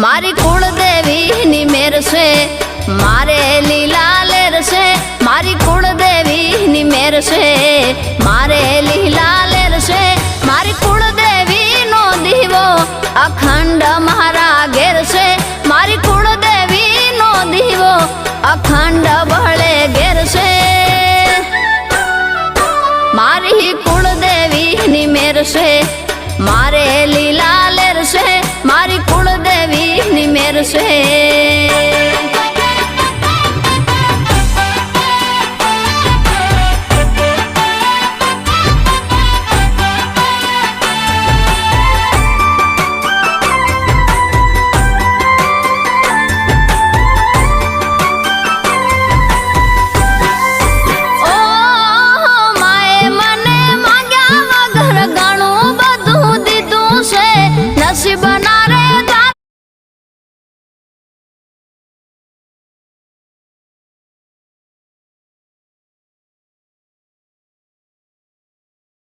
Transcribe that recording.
मारी कुलदेवी नी मेर से मारे लीला लेर से मारी कुलदेवी नी मेर से मारे लीला लेर से मारी कुलदेवी नो दीवो अखंड मारा घेर से मारी कुलदेवी नो दीवो अखंड बहले घेर से मारी कुलदेवी नी मेर से मारे लीला लेर से मारी कुलदेवी नी मेर से।